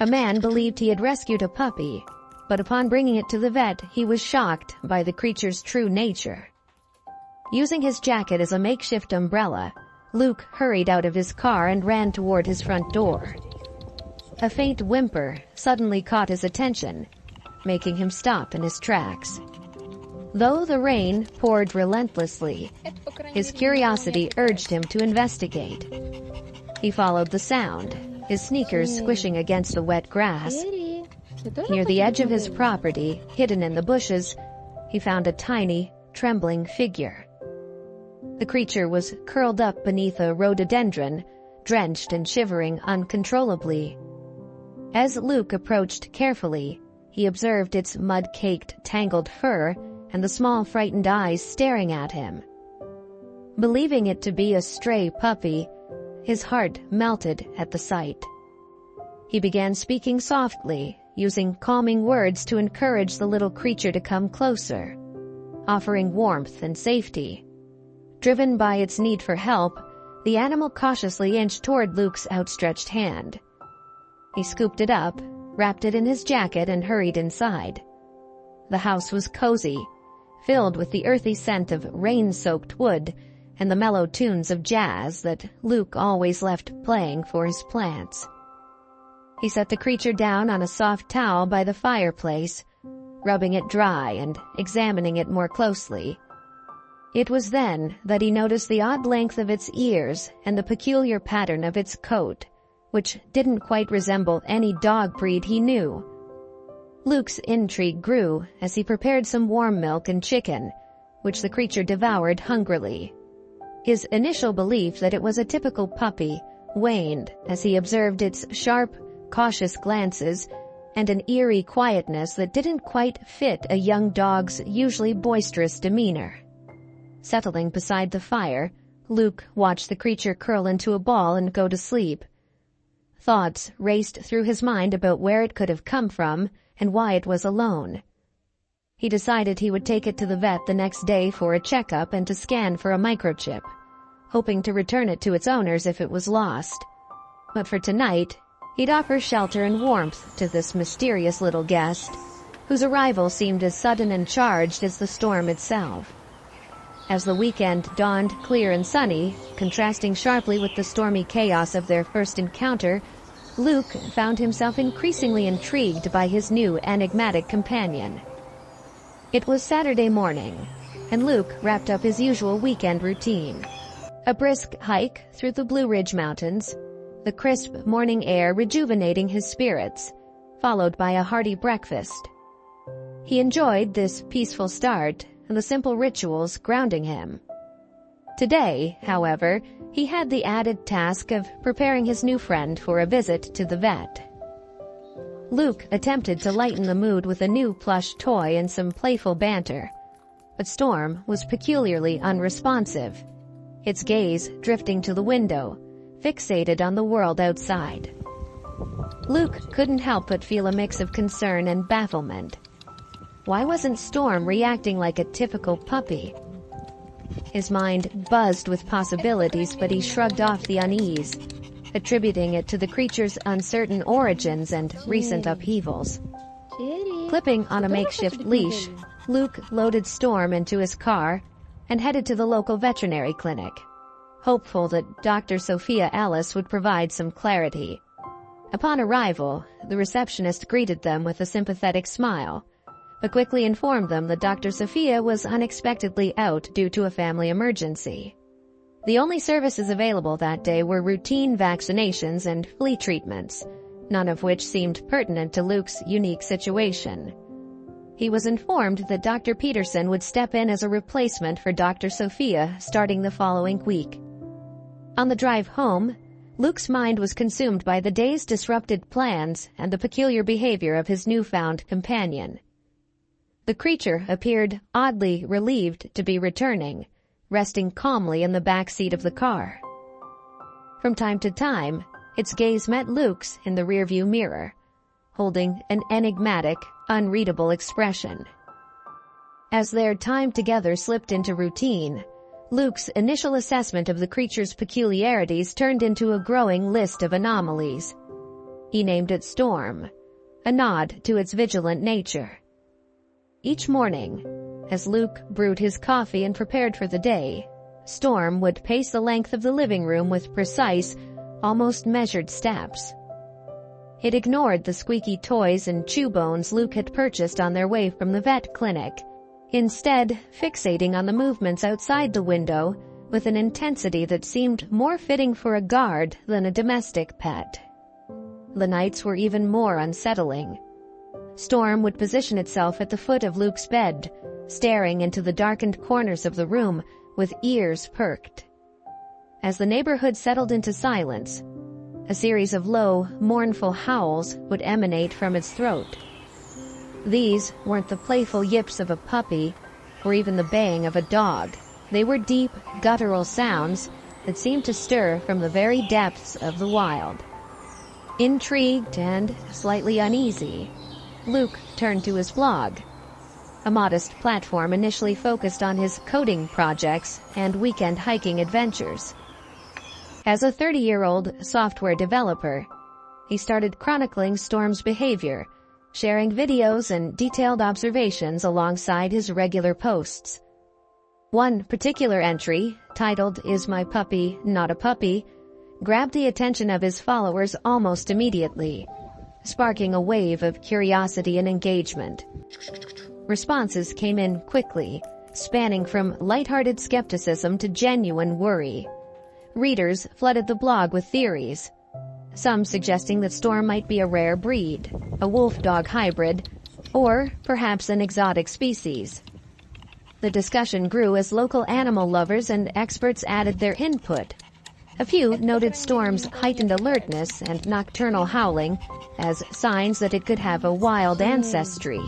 A man believed he had rescued a puppy, but upon bringing it to the vet, he was shocked by the creature's true nature. Using his jacket as a makeshift umbrella, Luke hurried out of his car and ran toward his front door. A faint whimper suddenly caught his attention, making him stop in his tracks. Though the rain poured relentlessly, his curiosity urged him to investigate. He followed the sound, his sneakers squishing against the wet grass. Near the edge of his property, hidden in the bushes, he found a tiny, trembling figure. The creature was curled up beneath a rhododendron, drenched and shivering uncontrollably. As Luke approached carefully, he observed its mud-caked, tangled fur and the small, frightened eyes staring at him. Believing it to be a stray puppy, his heart melted at the sight. He began speaking softly, using calming words to encourage the little creature to come closer, offering warmth and safety. Driven by its need for help, the animal cautiously inched toward Luke's outstretched hand. He scooped it up, wrapped it in his jacket, and hurried inside. The house was cozy, filled with the earthy scent of rain-soaked wood and the mellow tunes of jazz that Luke always left playing for his plants. He set the creature down on a soft towel by the fireplace, rubbing it dry and examining it more closely. It was then that he noticed the odd length of its ears and the peculiar pattern of its coat, which didn't quite resemble any dog breed he knew. Luke's intrigue grew as he prepared some warm milk and chicken, which the creature devoured hungrily. His initial belief that it was a typical puppy waned as he observed its sharp, cautious glances and an eerie quietness that didn't quite fit a young dog's usually boisterous demeanor. Settling beside the fire, Luke watched the creature curl into a ball and go to sleep. Thoughts raced through his mind about where it could have come from and why it was alone. He decided he would take it to the vet the next day for a checkup and to scan for a microchip, hoping to return it to its owners if it was lost. But for tonight, he'd offer shelter and warmth to this mysterious little guest, whose arrival seemed as sudden and charged as the storm itself. As the weekend dawned clear and sunny, contrasting sharply with the stormy chaos of their first encounter, Luke found himself increasingly intrigued by his new enigmatic companion. It was Saturday morning, and Luke wrapped up his usual weekend routine. A brisk hike through the Blue Ridge Mountains, the crisp morning air rejuvenating his spirits, followed by a hearty breakfast. He enjoyed this peaceful start and the simple rituals grounding him. Today, however, he had the added task of preparing his new friend for a visit to the vet. Luke attempted to lighten the mood with a new plush toy and some playful banter, but Storm was peculiarly unresponsive, its gaze drifting to the window, fixated on the world outside. Luke couldn't help but feel a mix of concern and bafflement. Why wasn't Storm reacting like a typical puppy? His mind buzzed with possibilities, but he shrugged off the unease, attributing it to the creature's uncertain origins and recent upheavals. Clipping on a makeshift leash, Luke loaded Storm into his car and headed to the local veterinary clinic, hopeful that Dr. Sophia Ellis would provide some clarity. Upon arrival, the receptionist greeted them with a sympathetic smile, but quickly informed them that Dr. Sophia was unexpectedly out due to a family emergency. The only services available that day were routine vaccinations and flea treatments, none of which seemed pertinent to Luke's unique situation. He was informed that Dr. Peterson would step in as a replacement for Dr. Sophia starting the following week. On the drive home, Luke's mind was consumed by the day's disrupted plans and the peculiar behavior of his newfound companion. The creature appeared oddly relieved to be returning, resting calmly in the back seat of the car. From time to time, its gaze met Luke's in the rearview mirror, holding an enigmatic, unreadable expression. As their time together slipped into routine, Luke's initial assessment of the creature's peculiarities turned into a growing list of anomalies. He named it Storm, a nod to its vigilant nature. Each morning, as Luke brewed his coffee and prepared for the day, Storm would pace the length of the living room with precise, almost measured steps. It ignored the squeaky toys and chew bones Luke had purchased on their way from the vet clinic, instead fixating on the movements outside the window with an intensity that seemed more fitting for a guard than a domestic pet. The nights were even more unsettling. Storm would position itself at the foot of Luke's bed, staring into the darkened corners of the room with ears perked. As the neighborhood settled into silence, a series of low, mournful howls would emanate from its throat. These weren't the playful yips of a puppy or even the baying of a dog. They were deep, guttural sounds that seemed to stir from the very depths of the wild. Intrigued and slightly uneasy, Luke turned to his blog, a modest platform initially focused on his coding projects and weekend hiking adventures. As a 30-year-old software developer, he started chronicling Storm's behavior, sharing videos and detailed observations alongside his regular posts. One particular entry, titled "Is My Puppy Not a Puppy?" grabbed the attention of his followers almost immediately, sparking a wave of curiosity and engagement. Responses came in quickly, spanning from lighthearted skepticism to genuine worry. Readers flooded the blog with theories, some suggesting that Storm might be a rare breed, a wolf-dog hybrid, or perhaps an exotic species. The discussion grew as local animal lovers and experts added their input. A few noted Storm's heightened alertness and nocturnal howling as signs that it could have a wild ancestry.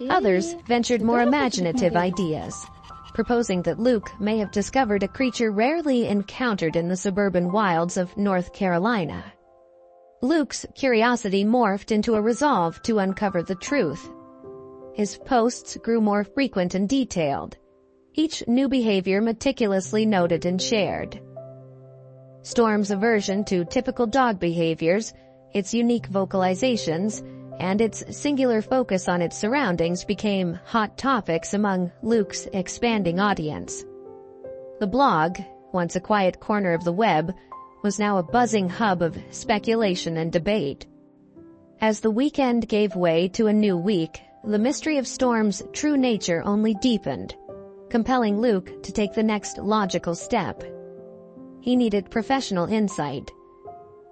Others ventured more imaginative ideas, proposing that Luke may have discovered a creature rarely encountered in the suburban wilds of North Carolina. Luke's curiosity morphed into a resolve to uncover the truth. His posts grew more frequent and detailed, each new behavior meticulously noted and shared. Storm's aversion to typical dog behaviors, its unique vocalizations, and its singular focus on its surroundings became hot topics among Luke's expanding audience. The blog, once a quiet corner of the web, was now a buzzing hub of speculation and debate. As the weekend gave way to a new week, the mystery of Storm's true nature only deepened, compelling Luke to take the next logical step. He needed professional insight.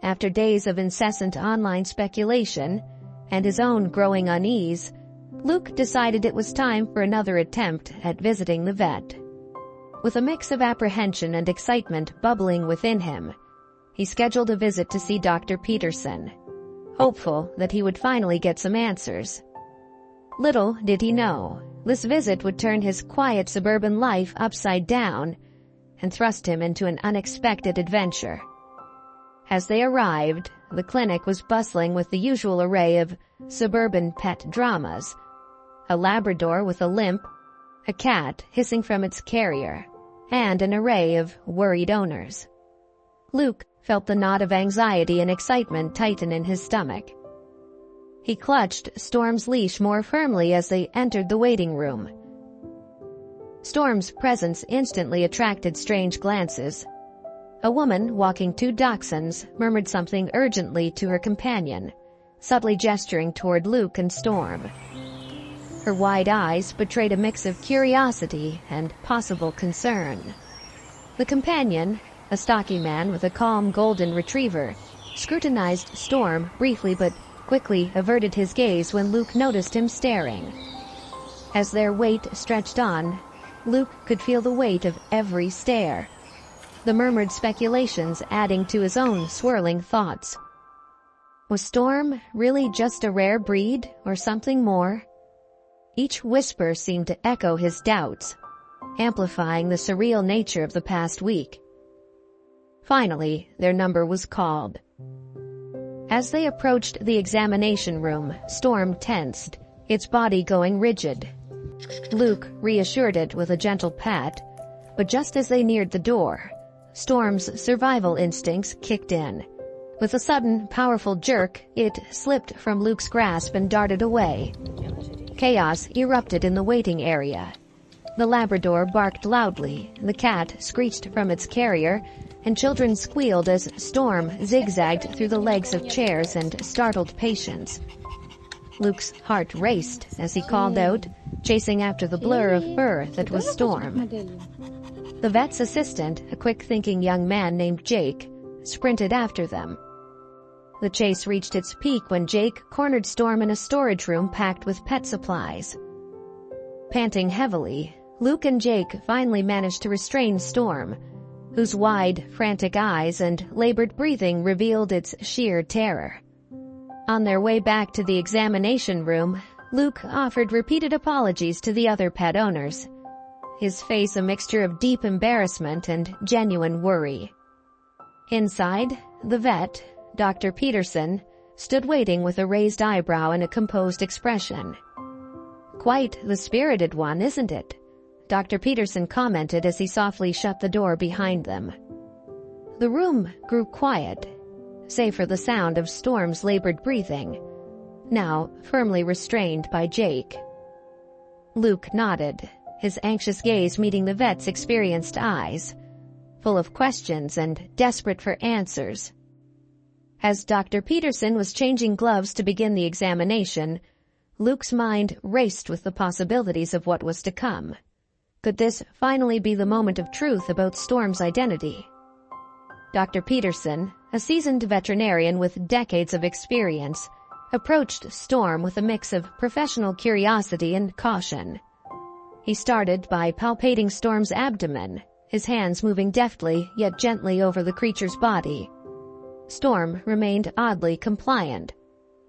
After days of incessant online speculation and his own growing unease, Luke decided it was time for another attempt at visiting the vet. With a mix of apprehension and excitement bubbling within him, he scheduled a visit to see Dr. Peterson, hopeful that he would finally get some answers. Little did he know, this visit would turn his quiet suburban life upside down and thrust him into an unexpected adventure. As they arrived, the clinic was bustling with the usual array of suburban pet dramas: a Labrador with a limp, a cat hissing from its carrier, and an array of worried owners. Luke felt the knot of anxiety and excitement tighten in his stomach. He clutched Storm's leash more firmly as they entered the waiting room. Storm's presence instantly attracted strange glances. A woman walking two dachshunds murmured something urgently to her companion, subtly gesturing toward Luke and Storm. Her wide eyes betrayed a mix of curiosity and possible concern. The companion, a stocky man with a calm golden retriever, scrutinized Storm briefly but quickly averted his gaze when Luke noticed him staring. As their wait stretched on, Luke could feel the weight of every stare, the murmured speculations adding to his own swirling thoughts. Was Storm really just a rare breed or something more? Each whisper seemed to echo his doubts, amplifying the surreal nature of the past week. Finally, their number was called. As they approached the examination room, Storm tensed, its body going rigid. Luke reassured it with a gentle pat, but just as they neared the door, Storm's survival instincts kicked in. With a sudden, powerful jerk, it slipped from Luke's grasp and darted away. Chaos erupted in the waiting area. The Labrador barked loudly, the cat screeched from its carrier, and children squealed as Storm zigzagged through the legs of chairs and startled patients. Luke's heart raced as he called out, chasing after the blur of fur that was Storm. The vet's assistant, a quick-thinking young man named Jake, sprinted after them. The chase reached its peak when Jake cornered Storm in a storage room packed with pet supplies. Panting heavily, Luke and Jake finally managed to restrain Storm, whose wide, frantic eyes and labored breathing revealed its sheer terror. On their way back to the examination room, Luke offered repeated apologies to the other pet owners, his face a mixture of deep embarrassment and genuine worry. Inside, the vet, Dr. Peterson, stood waiting with a raised eyebrow and a composed expression. "Quite the spirited one, isn't it?" Dr. Peterson commented as he softly shut the door behind them. The room grew quiet, save for the sound of Storm's labored breathing, now firmly restrained by Jake. Luke nodded, his anxious gaze meeting the vet's experienced eyes, full of questions and desperate for answers. As Dr. Peterson was changing gloves to begin the examination, Luke's mind raced with the possibilities of what was to come. Could this finally be the moment of truth about Storm's identity? Dr. Peterson, a seasoned veterinarian with decades of experience, approached Storm with a mix of professional curiosity and caution. He started by palpating Storm's abdomen, his hands moving deftly yet gently over the creature's body. Storm remained oddly compliant,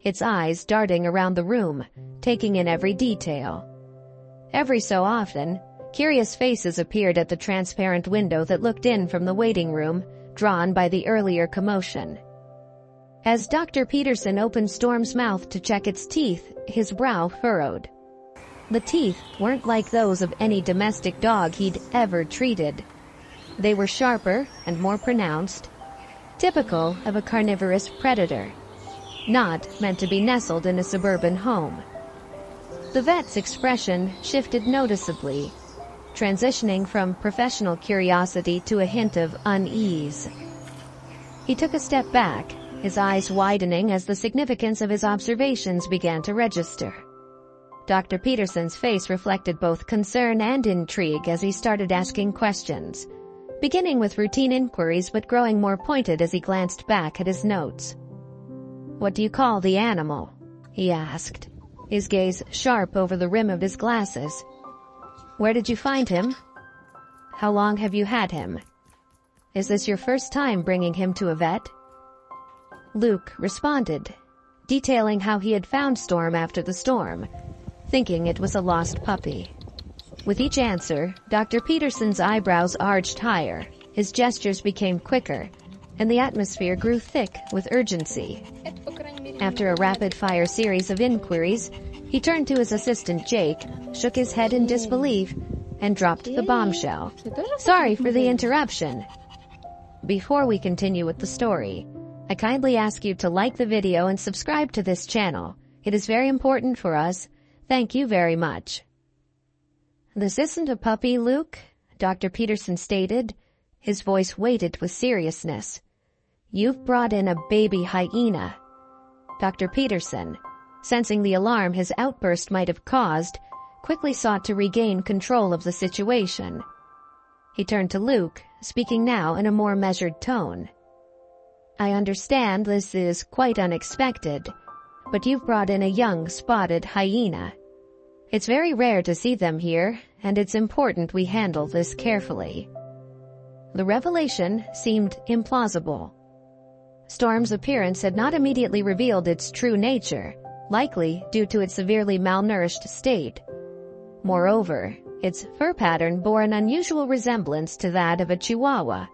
its eyes darting around the room, taking in every detail. Every so often, curious faces appeared at the transparent window that looked in from the waiting room, drawn by the earlier commotion. As Dr. Peterson opened Storm's mouth to check its teeth, his brow furrowed. The teeth weren't like those of any domestic dog he'd ever treated. They were sharper and more pronounced, typical of a carnivorous predator, not meant to be nestled in a suburban home. The vet's expression shifted noticeably, transitioning from professional curiosity to a hint of unease. He took a step back, his eyes widening as the significance of his observations began to register. Dr. Peterson's face reflected both concern and intrigue as he started asking questions, beginning with routine inquiries but growing more pointed as he glanced back at his notes. "What do you call the animal?" he asked, his gaze sharp over the rim of his glasses. "Where did you find him? How long have you had him? Is this your first time bringing him to a vet?" Luke responded, detailing how he had found Storm after the storm, thinking it was a lost puppy. With each answer, Dr. Peterson's eyebrows arched higher, his gestures became quicker, and the atmosphere grew thick with urgency. After a rapid-fire series of inquiries, he turned to his assistant Jake, shook his head in disbelief, and dropped the bombshell. "Sorry for the interruption. Before we continue with the story, I kindly ask you to like the video and subscribe to this channel. It is very important for us. Thank you very much." "This isn't a puppy, Luke," Dr. Peterson stated, his voice weighted with seriousness. "You've brought in a baby hyena." Dr. Peterson, sensing the alarm his outburst might have caused, quickly sought to regain control of the situation. He turned to Luke, speaking now in a more measured tone. "I understand this is quite unexpected, but you've brought in a young spotted hyena. It's very rare to see them here, and it's important we handle this carefully." The revelation seemed implausible. Storm's appearance had not immediately revealed its true nature, likely due to its severely malnourished state. Moreover, its fur pattern bore an unusual resemblance to that of a Chihuahua,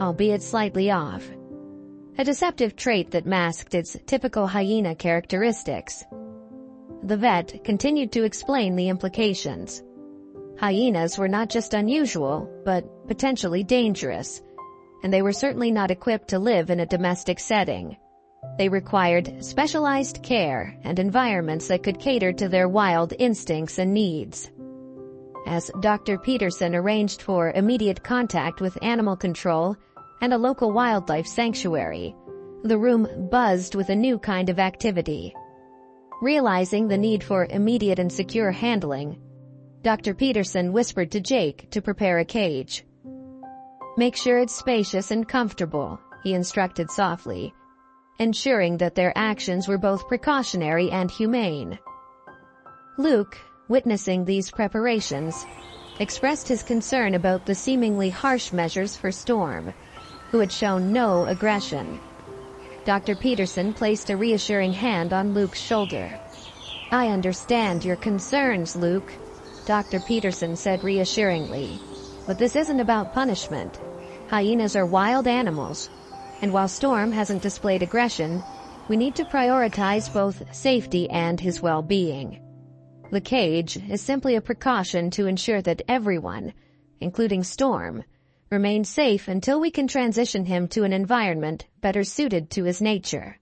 albeit slightly off, a deceptive trait that masked its typical hyena characteristics. The vet continued to explain the implications. Hyenas were not just unusual, but potentially dangerous, and they were certainly not equipped to live in a domestic setting. They required specialized care and environments that could cater to their wild instincts and needs. As Dr. Peterson arranged for immediate contact with animal control and a local wildlife sanctuary, the room buzzed with a new kind of activity. Realizing the need for immediate and secure handling, Dr. Peterson whispered to Jake to prepare a cage. "Make sure it's spacious and comfortable," he instructed softly, ensuring that their actions were both precautionary and humane. Luke, witnessing these preparations, expressed his concern about the seemingly harsh measures for Storm, who had shown no aggression. Dr. Peterson placed a reassuring hand on Luke's shoulder. "I understand your concerns, Luke," Dr. Peterson said reassuringly, "but this isn't about punishment. Hyenas are wild animals, and while Storm hasn't displayed aggression, we need to prioritize both safety and his well-being. The cage is simply a precaution to ensure that everyone, including Storm, remains safe until we can transition him to an environment better suited to his nature."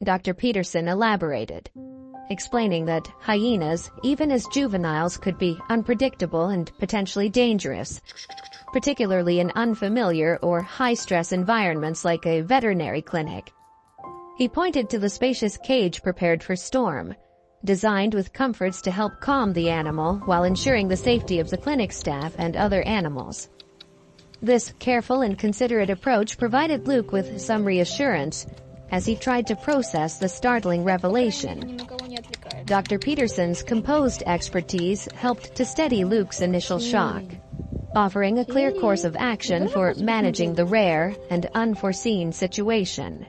Dr. Peterson elaborated, explaining that hyenas, even as juveniles, could be unpredictable and potentially dangerous, particularly in unfamiliar or high-stress environments like a veterinary clinic. He pointed to the spacious cage prepared for Storm, designed with comforts to help calm the animal while ensuring the safety of the clinic staff and other animals. This careful and considerate approach provided Luke with some reassurance as he tried to process the startling revelation. Dr. Peterson's composed expertise helped to steady Luke's initial shock, offering a clear course of action for managing the rare and unforeseen situation.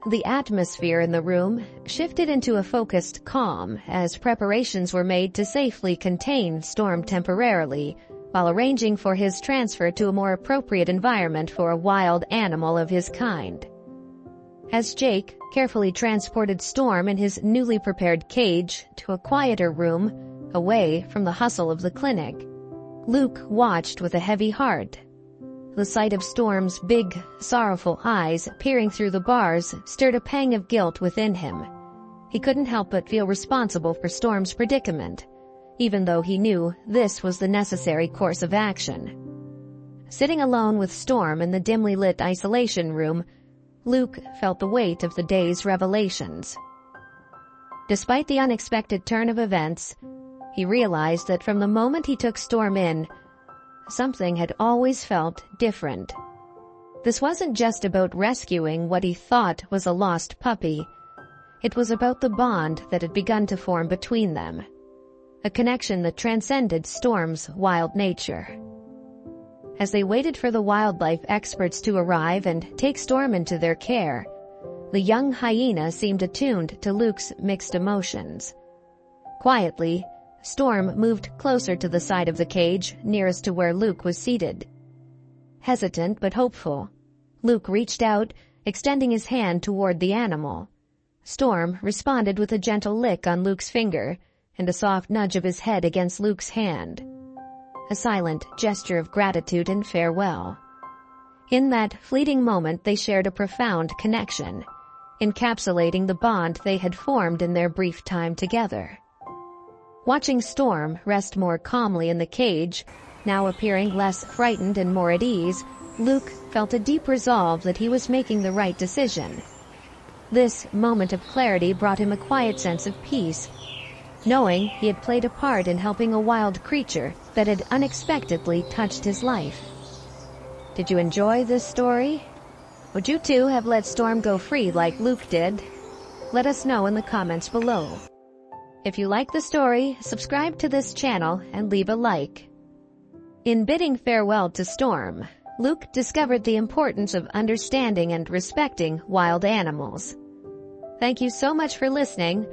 The atmosphere in the room shifted into a focused calm as preparations were made to safely contain Storm temporarily, while arranging for his transfer to a more appropriate environment for a wild animal of his kind. As Jake carefully transported Storm in his newly prepared cage to a quieter room, away from the hustle of the clinic, Luke watched with a heavy heart. The sight of Storm's big, sorrowful eyes peering through the bars stirred a pang of guilt within him. He couldn't help but feel responsible for Storm's predicament, even though he knew this was the necessary course of action. Sitting alone with Storm in the dimly lit isolation room, Luke felt the weight of the day's revelations. Despite the unexpected turn of events, he realized that from the moment he took Storm in, something had always felt different. This wasn't just about rescuing what he thought was a lost puppy. It was about the bond that had begun to form between them, a connection that transcended Storm's wild nature. As they waited for the wildlife experts to arrive and take Storm into their care, the young hyena seemed attuned to Luke's mixed emotions. Quietly, Storm moved closer to the side of the cage nearest to where Luke was seated. Hesitant but hopeful, Luke reached out, extending his hand toward the animal. Storm responded with a gentle lick on Luke's finger and a soft nudge of his head against Luke's hand, a silent gesture of gratitude and farewell. In that fleeting moment, they shared a profound connection, encapsulating the bond they had formed in their brief time together. Watching Storm rest more calmly in the cage, now appearing less frightened and more at ease, Luke felt a deep resolve that he was making the right decision. This moment of clarity brought him a quiet sense of peace, knowing he had played a part in helping a wild creature that had unexpectedly touched his life. Did you enjoy this story? Would you too have let Storm go free like Luke did? Let us know in the comments below. If you like the story, subscribe to this channel and leave a like. In bidding farewell to Storm, Luke discovered the importance of understanding and respecting wild animals. Thank you so much for listening.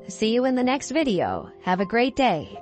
See you in the next video. Have a great day.